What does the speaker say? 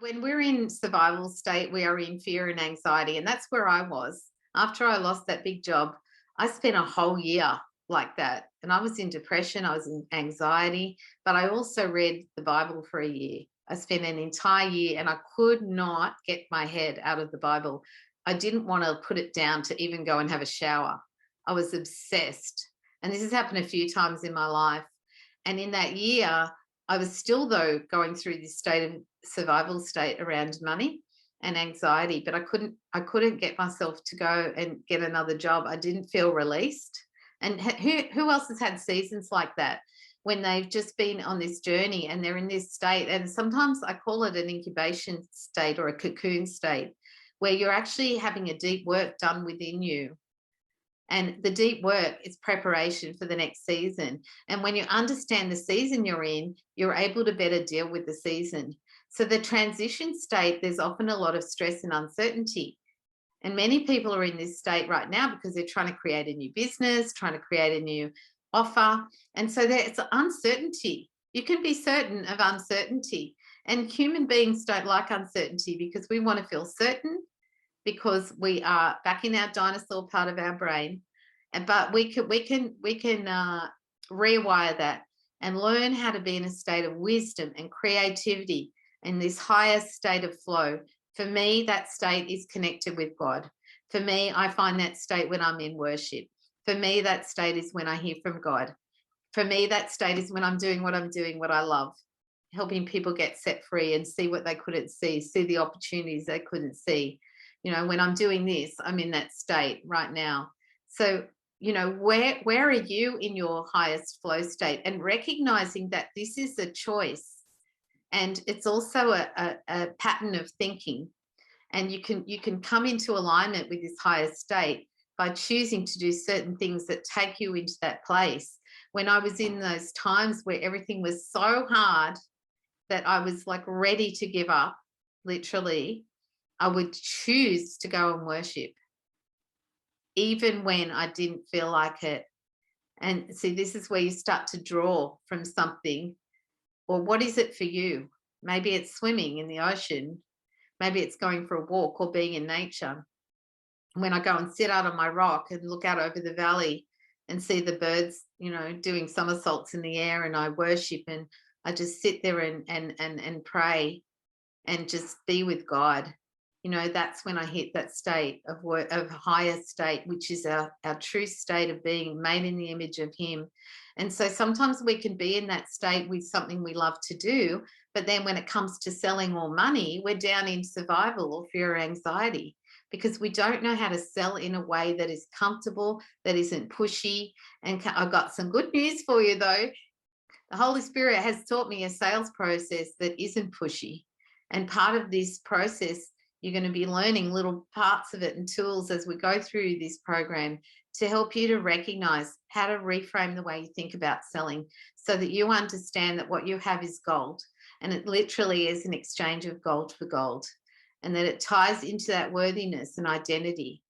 When we're in survival state, we are in fear and anxiety. And that's where I was. After I lost that big job, I spent a whole year like that. And I was in depression, I was in anxiety, but I also read the Bible for a year. I spent an entire year and I could not get my head out of the Bible. I didn't want to put it down to even go and have a shower. I was obsessed. And this has happened a few times in my life. And in that year, I was still, though, going through this state of survival state around money and anxiety, but I couldn't get myself to go and get another job. I didn't feel released. And who else has had seasons like that when they've just been on this journey and they're in this state? And sometimes I call it an incubation state or a cocoon state, where you're actually having a deep work done within you. And the deep work is preparation for the next season. And when you understand the season you're in, you're able to better deal with the season. So the transition state, there's often a lot of stress and uncertainty. And many people are in this state right now because they're trying to create a new business, trying to create a new offer. And so there's uncertainty. You can be certain of uncertainty. And human beings don't like uncertainty because we want to feel certain, because we are back in our dinosaur part of our brain. But we can rewire that and learn how to be in a state of wisdom and creativity in this higher state of flow. For me, that state is connected with God. For me, I find that state when I'm in worship. For me, that state is when I hear from God. For me, that state is when I'm doing what I'm doing, what I love, helping people get set free and see what they couldn't see the opportunities they couldn't see. When I'm doing this, I'm in that state right now. So, where are you in your highest flow state? And recognizing that this is a choice, and it's also a pattern of thinking. And you can come into alignment with this higher state by choosing to do certain things that take you into that place. When I was in those times where everything was so hard that I was like ready to give up, literally, I would choose to go and worship, even when I didn't feel like it. And see, this is where you start to draw from something. Or what is it for you? Maybe it's swimming in the ocean. Maybe it's going for a walk or being in nature. When I go and sit out on my rock and look out over the valley and see the birds, doing somersaults in the air, and I worship, and I just sit there and pray and just be with God. That's when I hit that state of higher state, which is our true state of being made in the image of Him. And so sometimes we can be in that state with something we love to do, but then when it comes to selling more money, we're down in survival or fear or anxiety, because we don't know how to sell in a way that is comfortable, that isn't pushy. And I've got some good news for you, though. The Holy Spirit has taught me a sales process that isn't pushy. And part of this process, you're going to be learning little parts of it and tools as we go through this program to help you to recognize how to reframe the way you think about selling, so that you understand that what you have is gold, and it literally is an exchange of gold for gold, and that it ties into that worthiness and identity.